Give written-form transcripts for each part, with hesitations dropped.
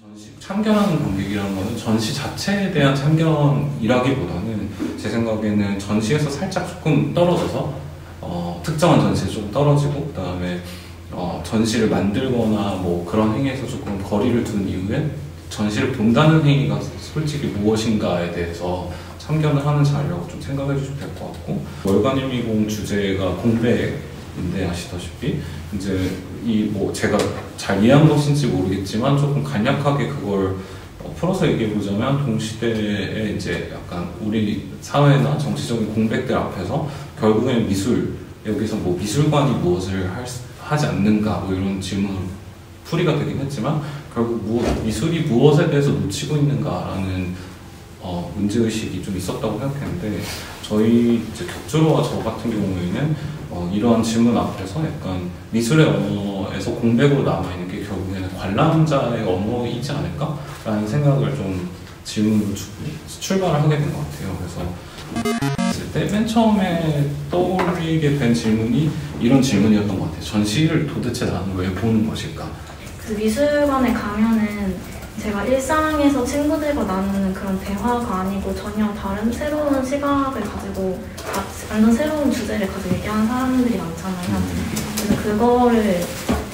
전시 참견하는 관객이라는 거는 전시 자체에 대한 참견이라기보다는 제 생각에는 전시에서 살짝 조금 떨어져서 특정한 전시에 좀 떨어지고 그 다음에 전시를 만들거나 뭐 그런 행위에서 조금 거리를 둔 이후에 전시를 본다는 행위가 솔직히 무엇인가에 대해서 참견을 하는 자리라고 좀 생각해 주시면 될 것 같고, 월간 120 주제가 공백인데 아시다시피 이제 이 뭐 제가 잘 이해한 것인지 모르겠지만 조금 간략하게 그걸 풀어서 얘기해 보자면, 동시대에 이제 약간 우리 사회나 정치적인 공백들 앞에서 결국엔 미술, 여기서 뭐 미술관이 무엇을 하지 않는가 뭐 이런 질문으로 풀이가 되긴 했지만, 결국 미술이 무엇에 대해서 놓치고 있는가라는 문제의식이 좀 있었다고 생각했는데, 저희 이제 격주로와 저 같은 경우에는 이러한 질문 앞에서 약간 미술의 언어에서 공백으로 남아있는 게 결국에는 관람자의 언어이지 않을까라는 생각을 좀 질문으로 출발을 하게 된 것 같아요. 그래서 맨 처음에 떠올리게 된 질문이 이런 질문이었던 것 같아요. 전시를 도대체 나는 왜 보는 것일까? 그 미술관에 가면은 제가 일상에서 친구들과 나누는 그런 대화가 아니고 전혀 다른 새로운 시각을 가지고 완전 새로운 주제를 가지고 얘기하는 사람들이 많잖아요. 그래서 그거를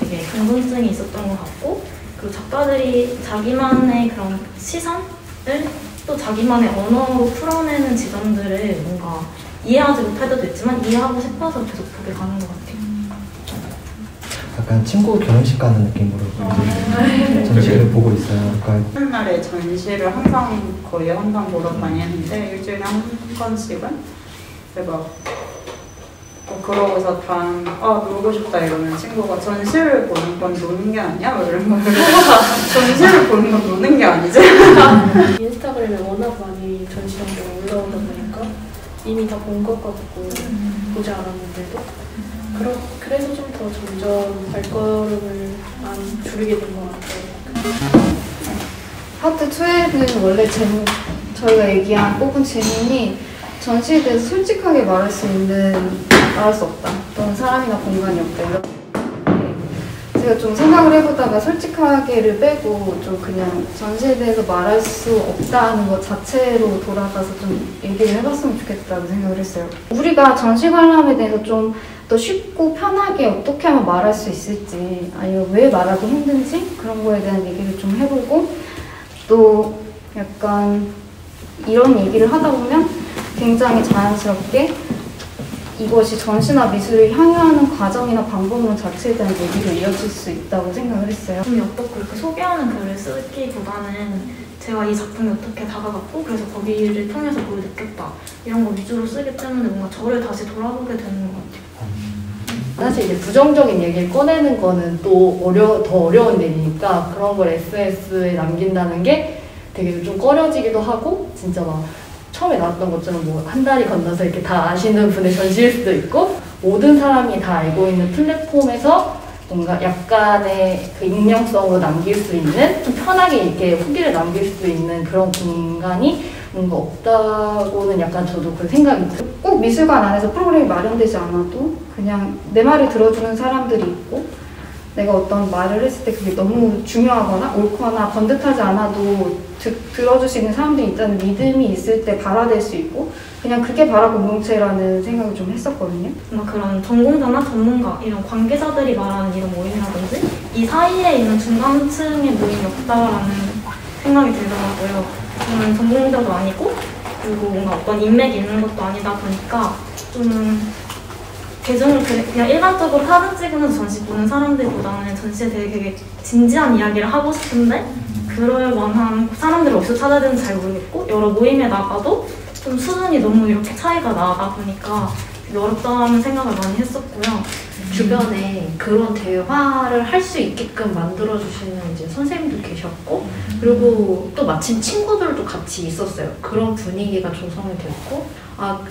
되게 궁금증이 있었던 것 같고, 그리고 작가들이 자기만의 그런 시선을 또 자기만의 언어로 풀어내는 지점들을 뭔가 이해하지 못할 때도 있지만 이해하고 싶어서 계속 보게 가는 것 같아요. 약간 친구 결혼식 가는 느낌으로 전시를 보고 있어요. 하는 날에 전시를 거의 항상 보러 다니는데 일주일에 한 번씩은 제가 그러고서 놀고 싶다 이러면 친구가 전시를 보는 건 노는 게 아니야? 뭐 이런 거. 전시를 보는 건 노는 게 아니지? 인스타그램에 워낙 많이 전시장들이 올라오다 보니까 이미 다 본 것 같고 보지 않았는데도 그래서 좀 더 점점 발걸음을 안 줄이게 된 것 같아요. 파트 2에는 원래 저희가 뽑은 질문이 전시에 대해서 솔직하게 말할 수 없다. 또는 사람이나 공간이 없다. 이렇게 제가 좀 생각을 해보다가 솔직하게를 빼고 좀 그냥 전시에 대해서 말할 수 없다는 것 자체로 돌아가서 좀 얘기를 해봤으면 좋겠다고 생각을 했어요. 우리가 전시 관람에 대해서 좀 더 쉽고 편하게 어떻게 하면 말할 수 있을지, 아니면 왜 말하기 힘든지 그런 거에 대한 얘기를 좀 해보고, 또 약간 이런 얘기를 하다 보면 굉장히 자연스럽게 이것이 전시나 미술을 향유하는 과정이나 방법론 자체에 대한 얘기로 이어질 수 있다고 생각을 했어요. 어떻게 이렇게 소개하는 글을 쓰기보다는 제가 이 작품이 어떻게 다가갔고 그래서 거기를 통해서 뭘 느꼈다 이런 거 위주로 쓰기 때문에 뭔가 저를 다시 돌아보게 되는 것 같아요. 사실 이제 부정적인 얘기를 꺼내는 거는 또 더 어려운 일이니까 그런 걸 SNS에 남긴다는 게 되게 좀 꺼려지기도 하고, 진짜 막 처음에 나왔던 것처럼 뭐 한 달이 건너서 이렇게 다 아시는 분의 전시일 수도 있고, 모든 사람이 다 알고 있는 플랫폼에서 뭔가 약간의 그 익명성으로 남길 수 있는, 좀 편하게 이렇게 후기를 남길 수 있는 그런 공간이 뭔가 없다고는 약간 저도 그 생각이 들어요. 꼭 미술관 안에서 프로그램이 마련되지 않아도 그냥 내 말을 들어주는 사람들이 있고, 내가 어떤 말을 했을 때 그게 너무 중요하거나 옳거나 번듯하지 않아도 들어줄 수 있는 사람들이 있다는 믿음이 있을 때 발화될 수 있고, 그냥 그게 바라 공동체라는 생각을 좀 했었거든요. 그런 전공자나 전문가 이런 관계자들이 말하는 이런 모임이라든지 이 사이에 있는 중간층의 모임이 없다라는 생각이 들더라고요. 저는 전공자도 아니고 그리고 뭔가 어떤 인맥이 있는 것도 아니다 보니까 좀 계정을 그냥 일반적으로 사진 찍으면서 전시 보는 사람들보다는 전시에 대해 되게 진지한 이야기를 하고 싶은데 그럴 만한 사람들을 어디서 찾아야 되는지 잘 모르겠고, 여러 모임에 나가도 좀 수준이 너무 이렇게 차이가 나다 보니까 되게 어렵다는 생각을 많이 했었고요. 주변에 그런 대화를 할 수 있게끔 만들어주시는 이제 선생님도 계셨고, 그리고 또 마침 친구들도 같이 있었어요. 그런 분위기가 조성이 됐고,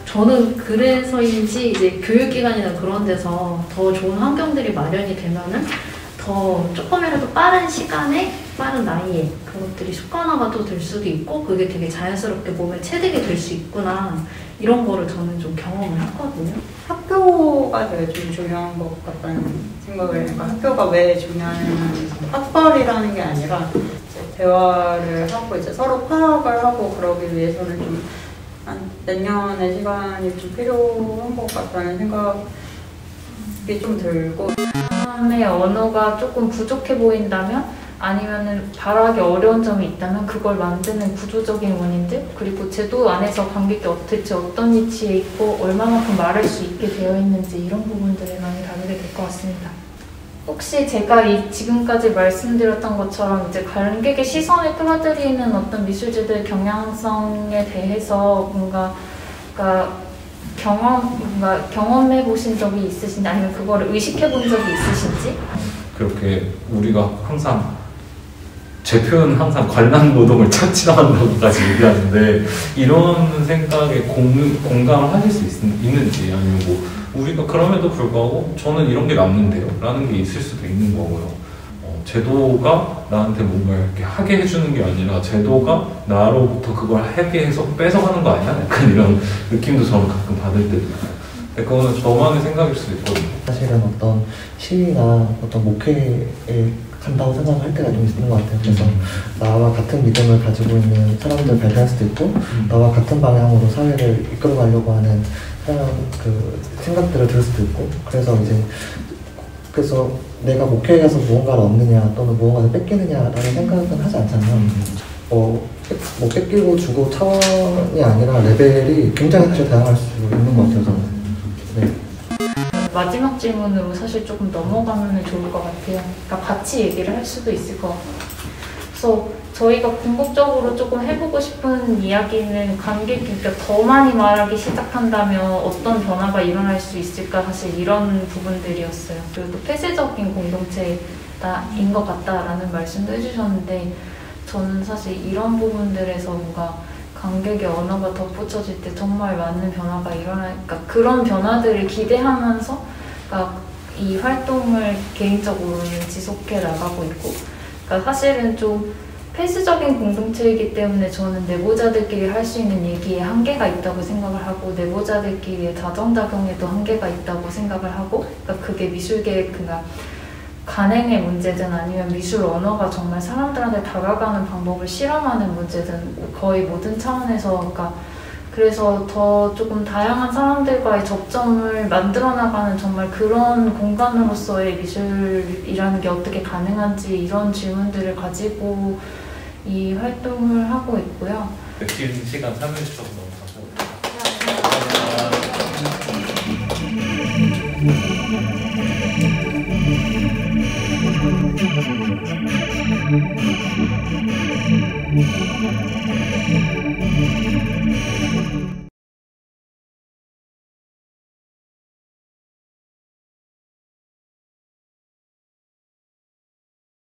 저는 그래서인지 이제 교육기관이나 그런 데서 더 좋은 환경들이 마련이 되면은 더 조금이라도 빠른 시간에, 빠른 나이에 그것들이 습관화가 또 될 수도 있고, 그게 되게 자연스럽게 몸에 체득이 될 수 있구나, 이런 거를 저는 좀 경험을 했거든요. 학교가 되게 좀 중요한 것 같다는 생각을, 그러니까 학교가 왜 중요하냐면 학벌이라는 게 아니라 대화를 하고 이제 서로 파악을 하고 그러기 위해서는 좀 한 몇 년의 시간이 좀 필요한 것 같다는 생각이 좀 들고. 사람의 언어가 조금 부족해 보인다면 아니면은 바라기 어려운 점이 있다면 그걸 만드는 구조적인 원인들 그리고 제도 안에서 관객이 대체 어떤 위치에 있고 얼마만큼 말할 수 있게 되어 있는지 이런 부분들을 많이 다루게 될 것 같습니다. 혹시 제가 지금까지 말씀드렸던 것처럼 이제 관객의 시선을 끌어들이는 어떤 미술제도의 경향성에 대해서 뭔가 경험해 보신 적이 있으신지 아니면 그거를 의식해 본 적이 있으신지? 그렇게 우리가 항상 제 표현은 항상 관람 노동을 착취당한다고까지 얘기하는데 이런 생각에 공감을 하실 수 있는지 아니면 뭐 우리가 그럼에도 불구하고 저는 이런 게 남는데요 라는 게 있을 수도 있는 거고요. 제도가 나한테 뭔가 이렇게 하게 해주는 게 아니라 제도가 나로부터 그걸 하게 해서 뺏어가는 거 아니야? 약간 이런 느낌도 저는 가끔 받을 때도 있어요. 그거는 저만의 생각일 수도 있거든요. 사실은 어떤 시위나 어떤 목회에 간다고 생각할 때가 좀 있는 것 같아요. 그래서 나와 같은 믿음을 가지고 있는 사람들 발견할 수도 있고 나와 같은 방향으로 사회를 이끌어가려고 하는 사람 그 생각들을 들을 수도 있고 그래서 내가 목회에 가서 무언가를 얻느냐 또는 무언가를 뺏기느냐라는 생각은 하지 않잖아요. 뭐 뺏기고 주고 차원이 아니라 레벨이 굉장히 사실 다양할 수 있는 것 같아요. 저는. 네. 마지막 질문으로 사실 조금 넘어가면 좋을 것 같아요. 그러니까 같이 얘기를 할 수도 있을 것 같아요. 그래서 저희가 궁극적으로 조금 해보고 싶은 이야기는 그러니까 더 많이 말하기 시작한다면 어떤 변화가 일어날 수 있을까 사실 이런 부분들이었어요. 그리고 또 폐쇄적인 공동체인 것 같다라는 말씀도 해주셨는데 저는 사실 이런 부분들에서 뭔가 관객의 언어가 덧붙여질 때 정말 많은 변화가 일어나니까 그런 변화들을 기대하면서 그러니까 이 활동을 개인적으로는 지속해 나가고 있고 그러니까 사실은 좀 폐쇄적인 공동체이기 때문에 저는 내보자들끼리 할 수 있는 얘기에 한계가 있다고 생각을 하고 내보자들끼리의 자정작용에도 한계가 있다고 생각을 하고 그러니까 그게 미술계의 간행의 문제든 아니면 미술 언어가 정말 사람들한테 다가가는 방법을 실험하는 문제든 거의 모든 차원에서 그래서 더 조금 다양한 사람들과의 접점을 만들어 나가는 정말 그런 공간으로서의 미술이라는 게 어떻게 가능한지 이런 질문들을 가지고 이 활동을 하고 있고요. 긴 시간 참여해주셔서 너무 감사합니다.